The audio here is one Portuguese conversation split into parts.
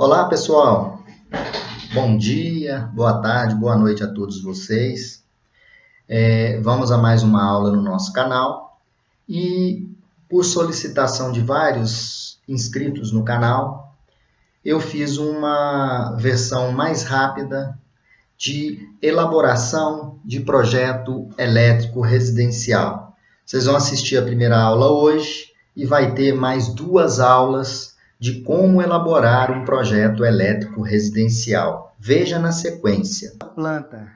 Olá, pessoal. Bom dia, boa tarde, boa noite a todos vocês. Vamos a mais uma aula no nosso canal e, por solicitação de vários inscritos no canal, eu fiz uma versão mais rápida de elaboração de projeto elétrico residencial. Vocês vão assistir a primeira aula hoje e vai ter mais duas aulas de como elaborar um projeto elétrico residencial. Veja na sequência. A planta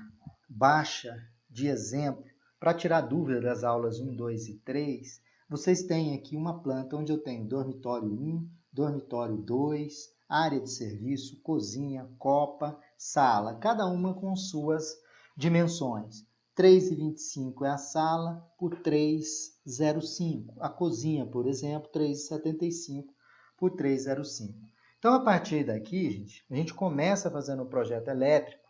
baixa de exemplo, para tirar dúvida das aulas 1, 2 e 3, vocês têm aqui uma planta onde eu tenho dormitório 1, dormitório 2, área de serviço, cozinha, copa, sala, cada uma com suas dimensões. 3,25 é a sala por 3,05. A cozinha, por exemplo, 3,75 por 3,05. Então, a partir daqui, a gente começa fazendo o projeto elétrico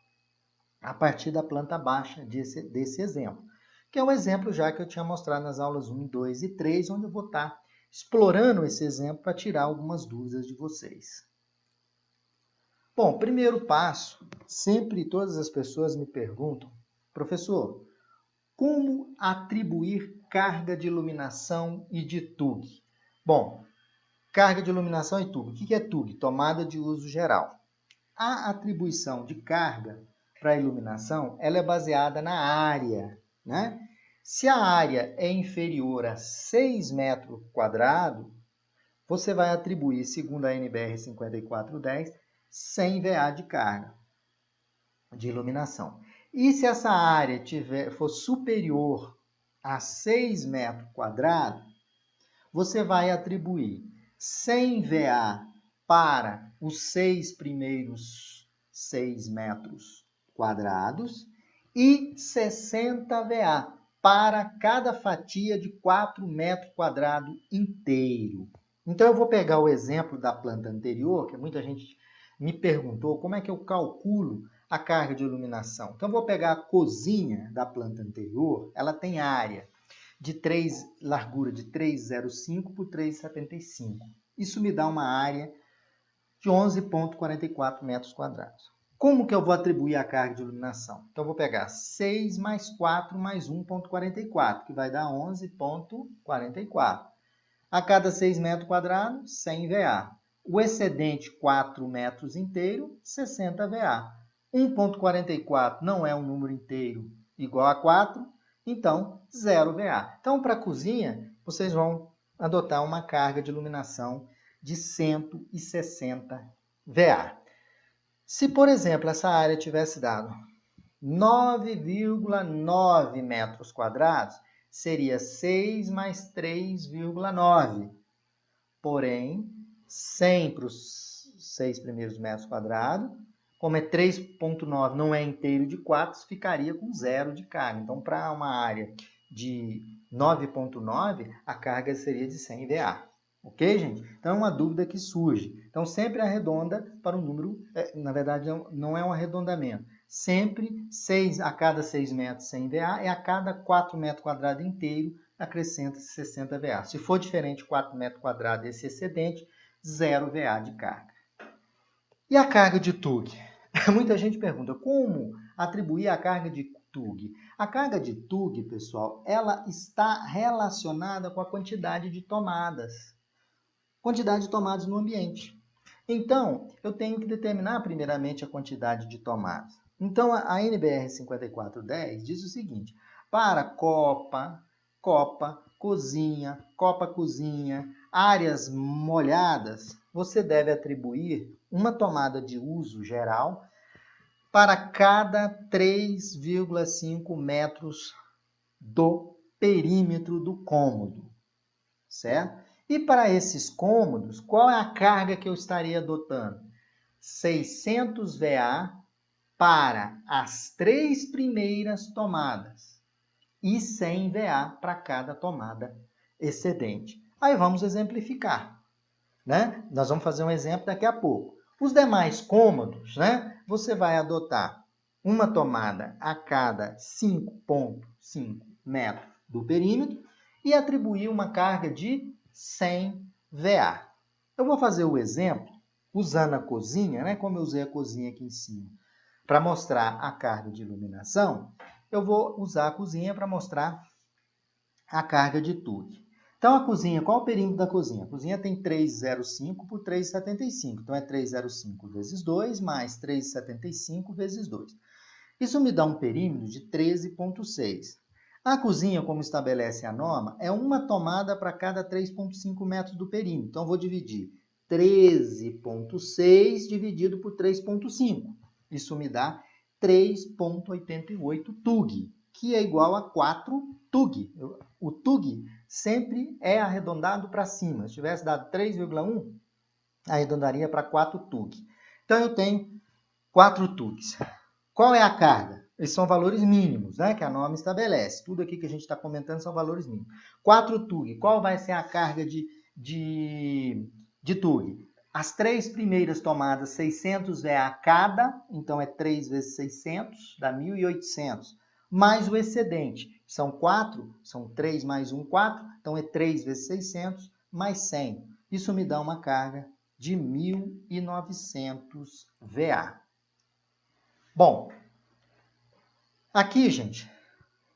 a partir da planta baixa desse exemplo, que é o exemplo já que eu tinha mostrado nas aulas 1, 2 e 3, onde eu vou estar explorando esse exemplo para tirar algumas dúvidas de vocês. Bom, primeiro passo, sempre todas as pessoas me perguntam, professor, como atribuir carga de iluminação e de TUG? Bom, carga de iluminação e TUG. O que é TUG? Tomada de uso geral. A atribuição de carga para a iluminação, ela é baseada na área, né? Se a área é inferior a 6 metros quadrados, você vai atribuir, segundo a NBR 5410, 100 VA de carga de iluminação. E se essa área for superior a 6 metros quadrados, você vai atribuir 100 VA para os 6 primeiros 6 metros quadrados e 60 VA para cada fatia de 4 metros quadrados inteiro. Então, eu vou pegar o exemplo da planta anterior, que muita gente me perguntou como é que eu calculo a carga de iluminação. Então, eu vou pegar a cozinha da planta anterior, ela tem área de largura de 3,05 por 3,75. Isso me dá uma área de 11,44 metros quadrados. Como que eu vou atribuir a carga de iluminação? Então, eu vou pegar 6 mais 4 mais 1,44, que vai dar 11,44. A cada 6 metros quadrados, 100 VA. O excedente, 4 metros inteiro, 60 VA. 1,44 não é um número inteiro igual a 4, então 0 VA. Então, para a cozinha, vocês vão adotar uma carga de iluminação de 160 VA. Se, por exemplo, essa área tivesse dado 9,9 metros quadrados, seria 6 mais 3,9. Porém, 100 para os 6 primeiros metros quadrados, como é 3,9 não é inteiro de 4, ficaria com 0 de carga. Então, para uma área de 9,9, a carga seria de 100 VA. Ok, gente? Então, é uma dúvida que surge. Então, sempre arredonda para um número, na verdade, não é um arredondamento. Sempre 6 a cada 6 metros 100 VA e a cada 4 metros quadrados inteiro acrescenta 60 VA. Se for diferente 4 metros quadrados esse excedente, 0 VA de carga. E a carga de TUG? Muita gente pergunta, como atribuir a carga de TUG? A carga de TUG, pessoal, ela está relacionada com a quantidade de tomadas. Quantidade de tomadas no ambiente. Então, eu tenho que determinar primeiramente a quantidade de tomadas. Então, a NBR 5410 diz o seguinte, para copa, cozinha, cozinha, áreas molhadas, você deve atribuir uma tomada de uso geral para cada 3,5 metros do perímetro do cômodo, certo? E para esses cômodos, qual é a carga que eu estaria adotando? 600 VA para as 3 primeiras tomadas e 100 VA para cada tomada excedente. Aí vamos exemplificar, né? Nós vamos fazer um exemplo daqui a pouco. Os demais cômodos, né? Você vai adotar uma tomada a cada 5,5 metros do perímetro e atribuir uma carga de 100 VA. Eu vou fazer o exemplo usando a cozinha, né? Como eu usei a cozinha aqui em cima, para mostrar a carga de iluminação, eu vou usar a cozinha para mostrar a carga de TUG. Então, a cozinha, qual o perímetro da cozinha? A cozinha tem 305 por 375. Então, é 305 vezes 2 mais 375 vezes 2. Isso me dá um perímetro de 13,6. A cozinha, como estabelece a norma, é uma tomada para cada 3,5 metros do perímetro. Então, eu vou dividir 13,6 dividido por 3,5. Isso me dá 3,88 TUG, que é igual a 4 TUG. O TUG sempre é arredondado para cima. Se tivesse dado 3,1, arredondaria para 4 TUG. Então, eu tenho 4 TUGs. Qual é a carga? Esses são valores mínimos, né, que a norma estabelece. Tudo aqui que a gente está comentando são valores mínimos. 4 TUG. Qual vai ser a carga de TUG? As 3 primeiras tomadas, 600 VA cada, então é 3 vezes 600, dá 1.800. Mais o excedente, são 4, são 3 mais 1, 4, então é 3 vezes 600, mais 100. Isso me dá uma carga de 1.900 VA. Bom, aqui, gente,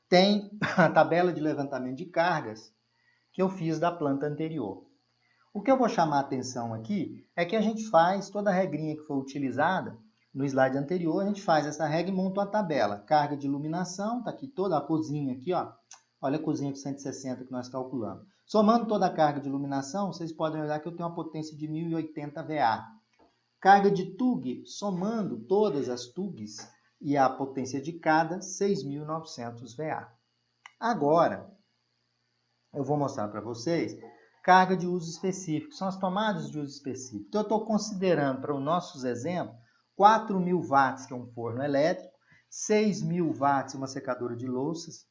tem a tabela de levantamento de cargas que eu fiz da planta anterior. O que eu vou chamar a atenção aqui é que a gente faz toda a regrinha que foi utilizada no slide anterior, a gente faz essa regra e monta uma tabela. Carga de iluminação, tá aqui toda a cozinha aqui, ó. Olha a cozinha com 160 que nós calculamos. Somando toda a carga de iluminação, vocês podem olhar que eu tenho uma potência de 1080 VA. Carga de TUG, somando todas as TUGs e a potência de cada, 6.900 VA. Agora, eu vou mostrar para vocês carga de uso específico, são as tomadas de uso específico. Então, eu estou considerando, para os nossos exemplos, 4.000 watts, que é um forno elétrico, 6.000 watts, uma secadora de louças,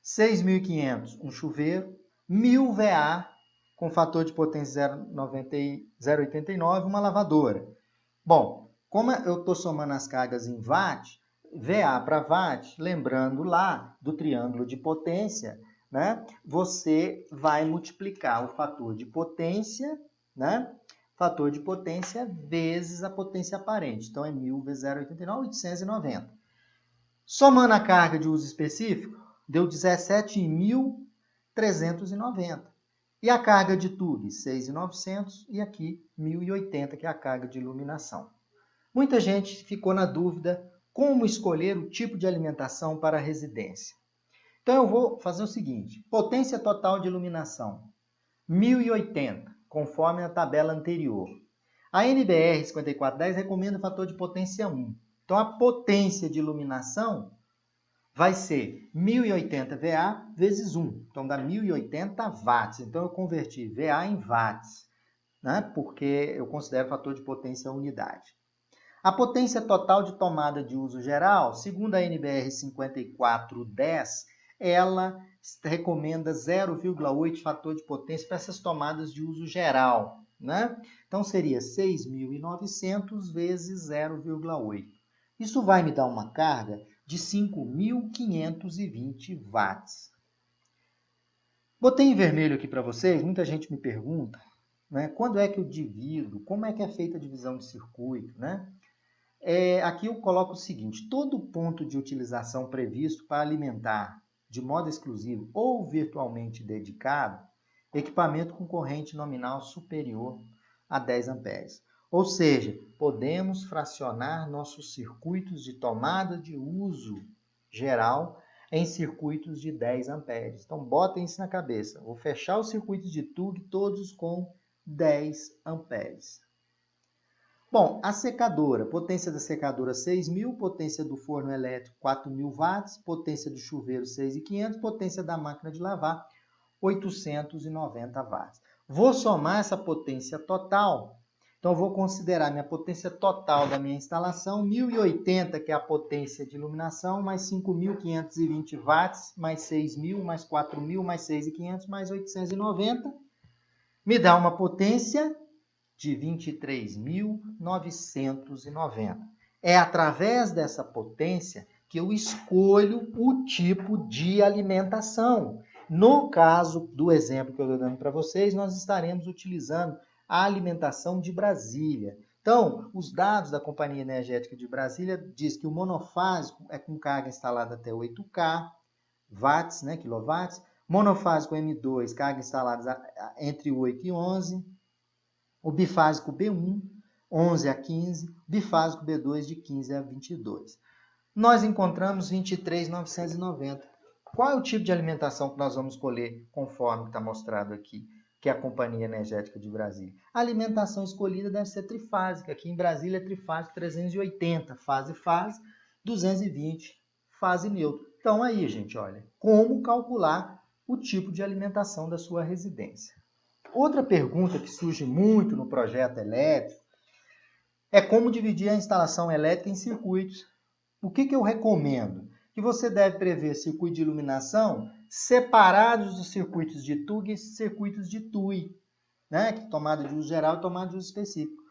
6.500, um chuveiro, 1.000 VA, com fator de potência 0,89, uma lavadora. Bom, como eu estou somando as cargas em watt, VA para watt, lembrando lá do triângulo de potência, né? Você vai multiplicar o fator de potência, né? Fator de potência vezes a potência aparente. Então, é 1.000 vezes 0,89, 890. Somando a carga de uso específico, deu 17.390. E a carga de TUG, 6.900, e aqui 1.080, que é a carga de iluminação. Muita gente ficou na dúvida como escolher o tipo de alimentação para a residência. Então, eu vou fazer o seguinte, potência total de iluminação, 1.080, conforme a tabela anterior. A NBR 5410 recomenda o fator de potência 1. Então, a potência de iluminação vai ser 1.080 VA vezes 1. Então, dá 1.080 watts. Então, eu converti VA em watts, né? Porque eu considero o fator de potência a unidade. A potência total de tomada de uso geral, segundo a NBR 5410, ela recomenda 0,8 fator de potência para essas tomadas de uso geral, né? Então, seria 6.900 vezes 0,8. Isso vai me dar uma carga de 5.520 watts. Botei em vermelho aqui para vocês, muita gente me pergunta, né? Quando é que eu divido? Como é que é feita a divisão de circuito, né? Aqui eu coloco o seguinte, todo ponto de utilização previsto para alimentar de modo exclusivo ou virtualmente dedicado, equipamento com corrente nominal superior a 10 amperes. Ou seja, podemos fracionar nossos circuitos de tomada de uso geral em circuitos de 10 amperes. Então, botem isso na cabeça. Vou fechar os circuitos de TUG todos com 10 amperes. Bom, a secadora, potência da secadora 6.000, potência do forno elétrico 4.000 watts, potência do chuveiro 6.500, potência da máquina de lavar 890 watts. Vou somar essa potência total, então vou considerar minha potência total da minha instalação, 1.080, que é a potência de iluminação, mais 5.520 watts, mais 6.000, mais 4.000, mais 6.500, mais 890, me dá uma potência de 23.990. É através dessa potência que eu escolho o tipo de alimentação. No caso do exemplo que eu estou dando para vocês, nós estaremos utilizando a alimentação de Brasília. Então, os dados da Companhia Energética de Brasília diz que o monofásico é com carga instalada até 8K, watts, né, quilowatts. Monofásico M2, carga instalada entre 8 e 11. O bifásico B1, 11 a 15. Bifásico B2, de 15 a 22. Nós encontramos 23.990. Qual é o tipo de alimentação que nós vamos escolher conforme está mostrado aqui, que é a Companhia Energética de Brasília? A alimentação escolhida deve ser trifásica. Aqui em Brasília é trifásico 380, fase-fase, 220, fase neutra. Então aí, gente, olha, como calcular o tipo de alimentação da sua residência. Outra pergunta que surge muito no projeto elétrico é como dividir a instalação elétrica em circuitos. O que eu recomendo? Que você deve prever circuito de iluminação separados dos circuitos de TUG e circuitos de TUI, né? Tomada de uso geral e tomada de uso específico.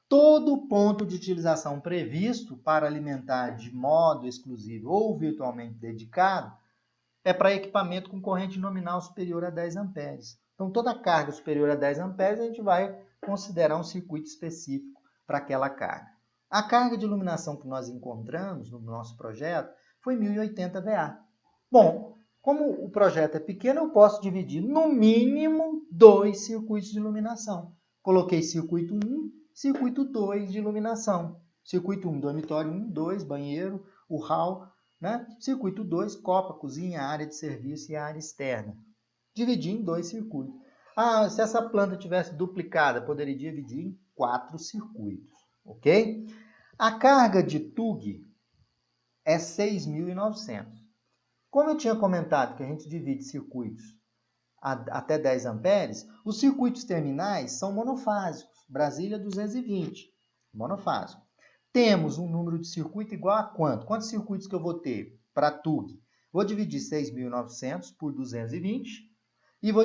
Todo ponto de utilização previsto para alimentar de modo exclusivo ou virtualmente dedicado é para equipamento com corrente nominal superior a 10 amperes. Então, toda carga superior a 10 amperes, a gente vai considerar um circuito específico para aquela carga. A carga de iluminação que nós encontramos no nosso projeto foi 1080 VA. Bom, como o projeto é pequeno, eu posso dividir no mínimo 2 circuitos de iluminação. Coloquei circuito 1, circuito 2 de iluminação. Circuito 1, dormitório 1, 2, banheiro, o hall, né? Circuito 2, copa, cozinha, área de serviço e área externa. Dividir em 2 circuitos. Se essa planta tivesse duplicada, poderia dividir em 4 circuitos. Ok? A carga de TUG é 6.900. Como eu tinha comentado que a gente divide circuitos até 10 amperes, os circuitos terminais são monofásicos. Brasília 220, monofásico. Temos um número de circuito igual a quanto? Quantos circuitos que eu vou ter para TUG? Vou dividir 6.900 por 220 e vou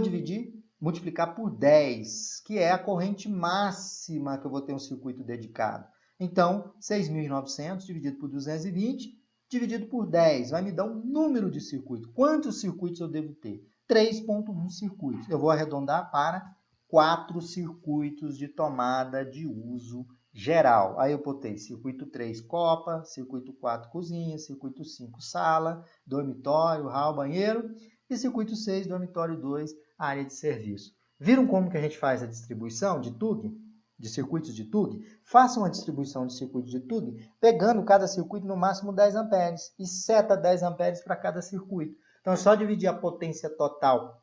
multiplicar por 10, que é a corrente máxima que eu vou ter um circuito dedicado. Então, 6.900 dividido por 220, dividido por 10, vai me dar um número de circuito. Quantos circuitos eu devo ter? 3.1 circuitos. Eu vou arredondar para 4 circuitos de tomada de uso geral. Aí eu botei circuito 3, copa, circuito 4, cozinha, circuito 5, sala, dormitório, hall, banheiro, e circuito 6, dormitório 2, área de serviço. Viram como que a gente faz a distribuição de TUG? De circuitos de TUG? Façam a distribuição de circuitos de TUG, pegando cada circuito no máximo 10 amperes, e seta 10 amperes para cada circuito. Então é só dividir a potência total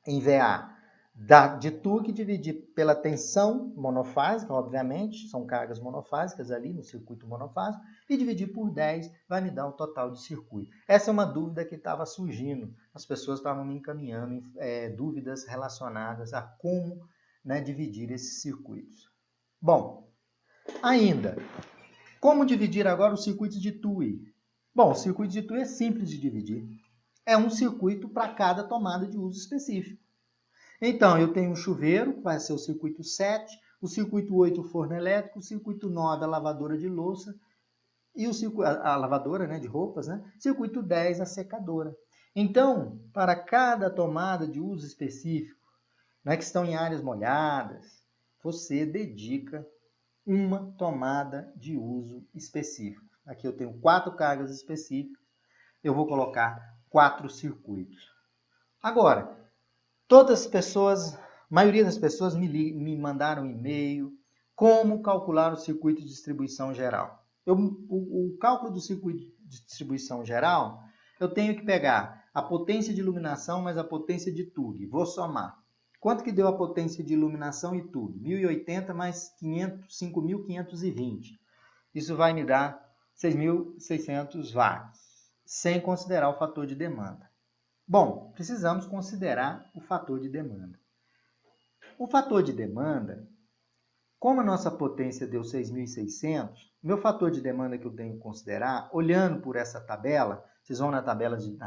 em VA de TUG, dividir pela tensão monofásica, obviamente, são cargas monofásicas ali no circuito monofásico, e dividir por 10 vai me dar o total de circuito. Essa é uma dúvida que estava surgindo, as pessoas estavam me encaminhando dúvidas relacionadas a como, né, dividir esses circuitos. Bom, ainda, como dividir agora os circuitos de TUI? Bom, o circuito de TUI é simples de dividir. É um circuito para cada tomada de uso específico. Então, eu tenho um chuveiro, que vai ser o circuito 7, o circuito 8, o forno elétrico, o circuito 9, a lavadora de louça, e a lavadora, né, de roupas, né? Circuito 10, a secadora. Então, para cada tomada de uso específico, né, que estão em áreas molhadas, você dedica uma tomada de uso específico. Aqui eu tenho 4 cargas específicas, eu vou colocar 4 circuitos. Agora, todas as pessoas, a maioria das pessoas me mandaram e-mail, como calcular o circuito de distribuição geral. O cálculo do circuito de distribuição geral, eu tenho que pegar a potência de iluminação mais a potência de TUG. Vou somar. Quanto que deu a potência de iluminação e TUG? 1080 mais 5.520. Isso vai me dar 6.600 watts, sem considerar o fator de demanda. Bom, precisamos considerar o fator de demanda. O fator de demanda, como a nossa potência deu 6.600, meu fator de demanda que eu tenho que considerar, olhando por essa tabela, vocês vão nas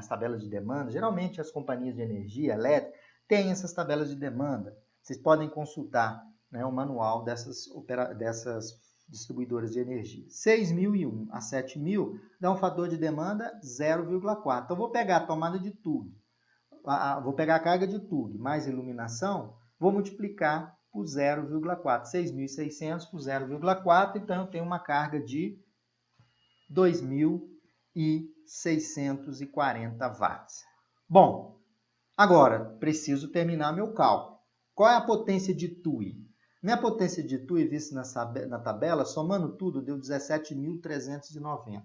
tabelas de demanda, geralmente as companhias de energia elétrica têm essas tabelas de demanda. Vocês podem consultar, né, o manual dessas distribuidoras de energia. 6.001 a 7.000 dá um fator de demanda 0,4. Então, vou pegar a tomada de TUG, vou pegar a carga de TUG mais iluminação, vou multiplicar por 0,4. 6.600 por 0,4, então eu tenho uma carga de 2.640 watts. Bom, agora preciso terminar meu cálculo. Qual é a potência de TUI? Minha potência de TUI, vista na tabela, somando tudo, deu 17.390.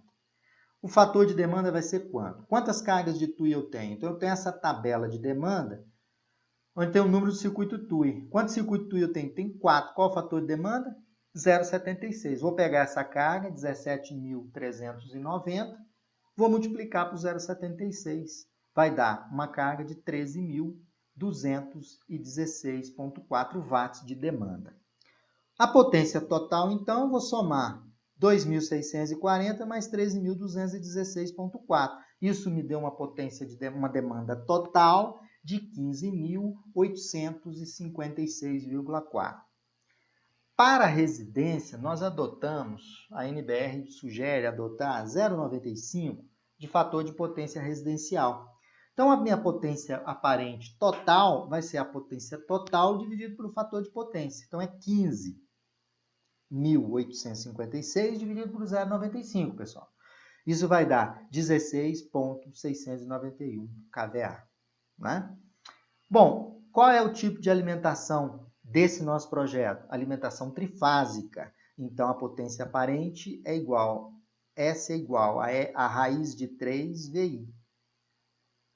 O fator de demanda vai ser quanto? Quantas cargas de TUI eu tenho? Então, eu tenho essa tabela de demanda, onde tem o número do circuito TUI. Quantos circuitos TUI eu tenho? Tem 4. Qual é o fator de demanda? 0,76. Vou pegar essa carga, 17.390, vou multiplicar por 0,76. Vai dar uma carga de 13.216,4 watts de demanda. A potência total, então, eu vou somar 2.640 mais 13.216,4. Isso me deu uma potência de uma demanda total de 15.856,4. Para a residência, nós adotamos, a NBR sugere adotar 0,95 de fator de potência residencial. Então, a minha potência aparente total vai ser a potência total dividido pelo fator de potência. Então, é 15.856 dividido por 0,95, pessoal. Isso vai dar 16.691 kVA. Né? Bom, qual é o tipo de alimentação desse nosso projeto? Alimentação trifásica. Então, a potência aparente é igual, S é igual a raiz de 3VI.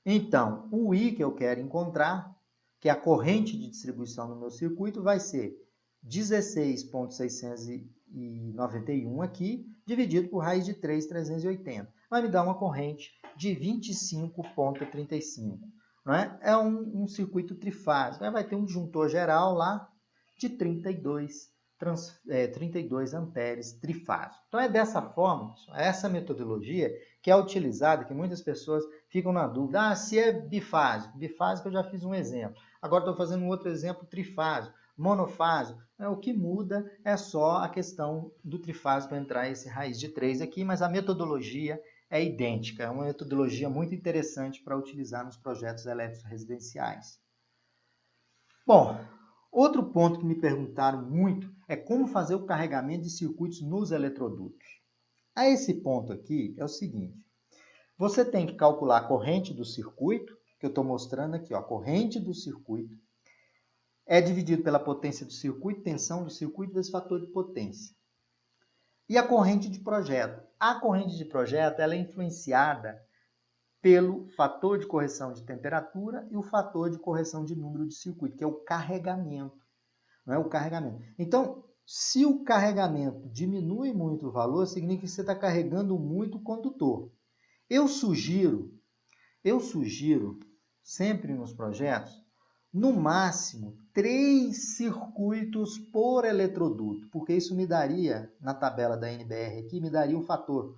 Então, o I que eu quero encontrar, que é a corrente de distribuição no meu circuito, vai ser 16.691 aqui, dividido por raiz de 3.380. Vai me dar uma corrente de 25.35. Não é? É um circuito trifásico. Vai ter um disjuntor geral lá de 32 amperes trifásico. Então, é dessa forma, essa metodologia que é utilizada, que muitas pessoas ficam na dúvida. Se é bifásico. Bifásico eu já fiz um exemplo. Agora estou fazendo um outro exemplo trifásico. Monofásico, o que muda é só a questão do trifásico entrar esse raiz de 3 aqui, mas a metodologia é idêntica. É uma metodologia muito interessante para utilizar nos projetos elétricos residenciais. Bom, outro ponto que me perguntaram muito é como fazer o carregamento de circuitos nos eletrodutos. A esse ponto aqui é o seguinte, você tem que calcular a corrente do circuito, que eu estou mostrando aqui, ó, a corrente do circuito, é dividido pela potência do circuito, tensão do circuito vezes fator de potência. E a corrente de projeto? A corrente de projeto ela é influenciada pelo fator de correção de temperatura e o fator de correção de número de circuito, que é o carregamento. Não é o carregamento. Então, se o carregamento diminui muito o valor, significa que você está carregando muito o condutor. Eu sugiro, sempre nos projetos, no máximo 3 circuitos por eletroduto, porque isso me daria, na tabela da NBR aqui, me daria um fator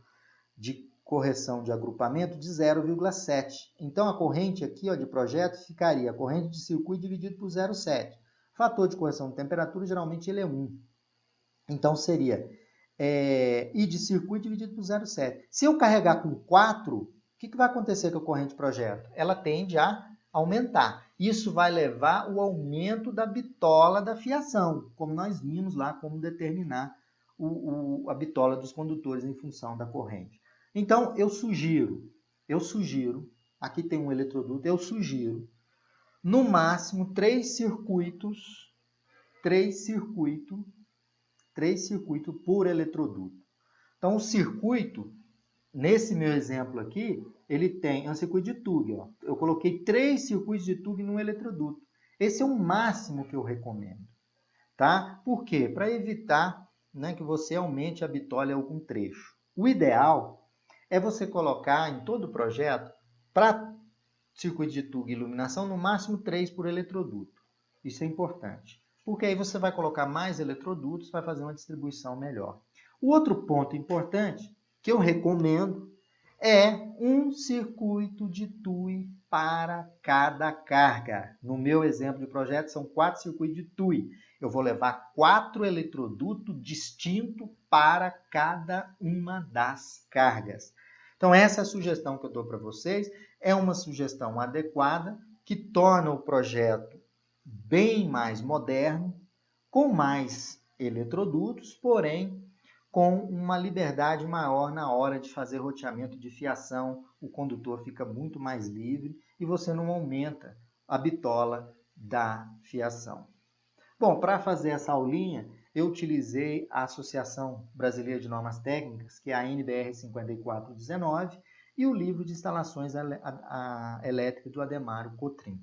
de correção de agrupamento de 0,7. Então, a corrente aqui de projeto ficaria a corrente de circuito dividido por 0,7. Fator de correção de temperatura, geralmente, ele é 1. Então, seria I de circuito dividido por 0,7. Se eu carregar com 4, o que vai acontecer com a corrente de projeto? Ela tende a aumentar. Isso vai levar ao aumento da bitola da fiação, como nós vimos lá, como determinar a bitola dos condutores em função da corrente. Então, eu sugiro, aqui tem um eletroduto, eu sugiro, no máximo 3 circuitos por eletroduto. Então, o circuito, nesse meu exemplo aqui, ele tem um circuito de TUG. Ó. Eu coloquei 3 circuitos de TUG num eletroduto. Esse é o máximo que eu recomendo. Tá? Por quê? Para evitar que você aumente a bitola em algum trecho. O ideal é você colocar em todo o projeto, para circuito de TUG e iluminação, no máximo 3 por eletroduto. Isso é importante. Porque aí você vai colocar mais eletrodutos, vai fazer uma distribuição melhor. O outro ponto importante que eu recomendo é um circuito de TUI para cada carga. No meu exemplo de projeto, são 4 circuitos de TUI. Eu vou levar 4 eletrodutos distintos para cada uma das cargas. Então, essa é a sugestão que eu dou para vocês. É uma sugestão adequada, que torna o projeto bem mais moderno, com mais eletrodutos, porém com uma liberdade maior na hora de fazer roteamento de fiação, o condutor fica muito mais livre e você não aumenta a bitola da fiação. Bom, para fazer essa aulinha, eu utilizei a Associação Brasileira de Normas Técnicas, que é a NBR 5419, e o livro de instalações elétricas do Ademário Cotrim.